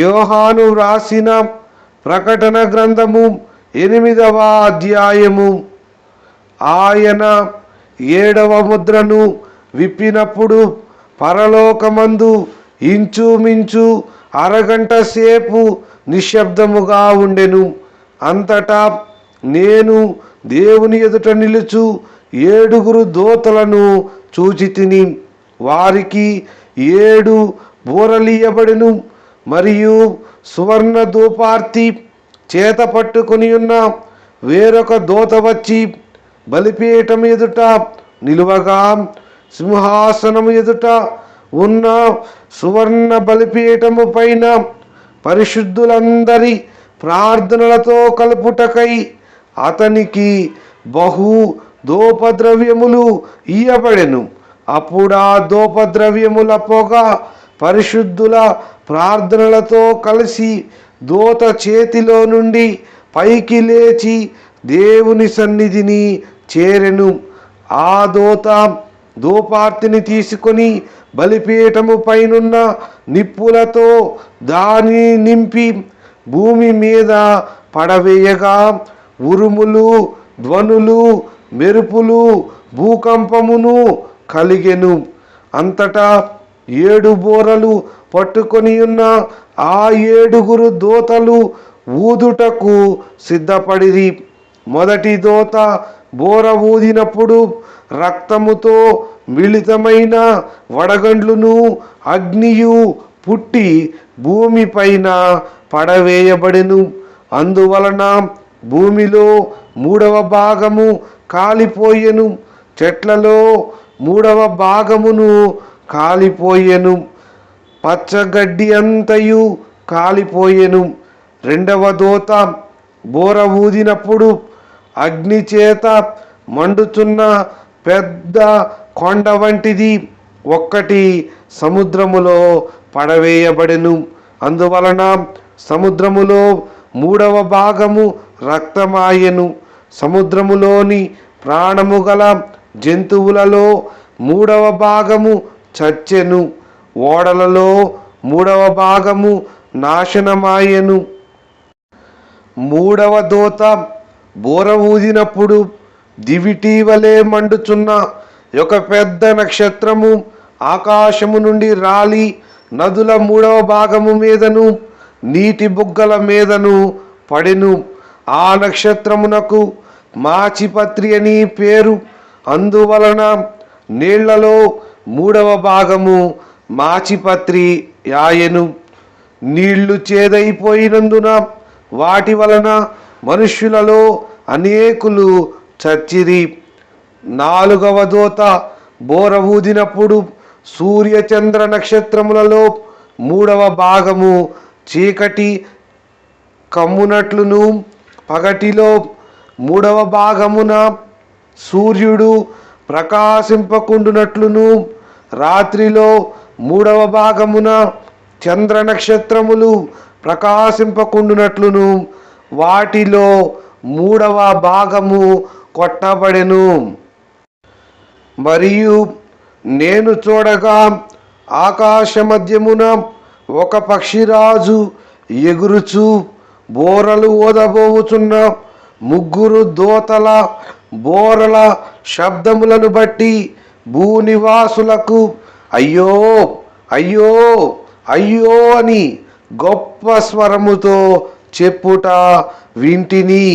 యోహాను వ్రాసిన ప్రకటన గ్రంథము 8వ అధ్యాయము. ఆయన 7వ ముద్రను విప్పినప్పుడు పరలోకమందు ఇంచుమించు అరగంట సేపు నిశ్శబ్దముగా ఉండెను. అంతటా నేను దేవుని ఎదుట నిలుచు 7 దూతలను చూచితిని. వారికి 7 బూరలియబడెను. మరియు సువర్ణ ధూపార్తి చేత పట్టుకొని ఉన్న వేరొక దూత వచ్చి బలిపీఠం ఎదుట నిలువగా, సింహాసనము ఎదుట ఉన్న సువర్ణ బలిపీఠము పైన పరిశుద్ధులందరి ప్రార్థనలతో కలుపుటకై అతనికి బహు ధూపద్రవ్యములు ఇయ్యబడెను. అప్పుడా ధూపద్రవ్యముల పొగ పరిశుద్ధుల ప్రార్థనలతో కలిసి దూత చేతిలో నుండి పైకి లేచి దేవుని సన్నిధిని చేరెను. ఆ దూత ధూపార్తిని తీసుకొని బలిపీఠము పైనున్న నిప్పులతో దానిని నింపి భూమి మీద పడవేయగా, ఉరుములు, ధ్వనులు, మెరుపులు, భూకంపమును కలిగెను. అంతటా 7 బూరలు పట్టుకొని ఉన్న ఆ 7 దూతలు ఊదుటకు సిద్ధపడిరి. మొదటి దూత బూర ఊదినప్పుడు రక్తముతో మిళితమైన వడగండ్లును అగ్నియు పుట్టి భూమిపైన పడవేయబడెను. అందువలన భూమిలో 3వ భాగము కాలిపోయెను. చెట్లలో 3వ భాగమును కాలిపోయెను. పచ్చగడ్డి అంతయు కాలిపోయెను. 2వ దూత బూర ఊదినప్పుడు అగ్ని చేత మండుచున్న పెద్ద కొండ వంటిది ఒక్కటి సముద్రములో పడవేయబడెను. అందువలన సముద్రములో 3వ భాగము రక్తమాయెను. సముద్రములోని ప్రాణము గల జంతువులలో 3వ భాగము చచ్చెను. ఓడలలో 3వ భాగము నాశనమాయెను. 3వ దూత బూర ఊదినప్పుడు దివిటి వలె మండుచున్న ఒక పెద్ద నక్షత్రము ఆకాశము నుండి రాలి నదుల 3వ భాగము మీదను నీటి బుగ్గల మీదను పడెను. ఆ నక్షత్రమునకు మాచిపత్రి అని పేరు. అందువలన నీళ్లలో 3వ భాగము మాచిపత్రి యాయెను. నీళ్లు చేదైపోయినందున వాటి వలన మనుష్యులలో అనేకులు చచ్చిరి. 4వ దూత బూర ఊదినప్పుడు సూర్య చంద్ర నక్షత్రములలో 3వ భాగము చీకటి కమ్మునట్లును, పగటిలో 3వ భాగమున సూర్యుడు ప్రకాశింపకుండునట్లును, రాత్రిలో 3వ భాగమున చంద్ర నక్షత్రములు ప్రకాశింపకుండునట్లును వాటిలో 3వ భాగము కొట్టబడెను. మరియు నేను చూడగా ఆకాశ మధ్యమున ఒక పక్షిరాజు ఎగురుచు బోరలు ఊదబోవుచున్న 3 దూతల బోరల శబ్దములను బట్టి భూనివాసులకు అయ్యో అయ్యో అయ్యో అని గొప్ప స్వరముతో చెప్పుట వింటిని.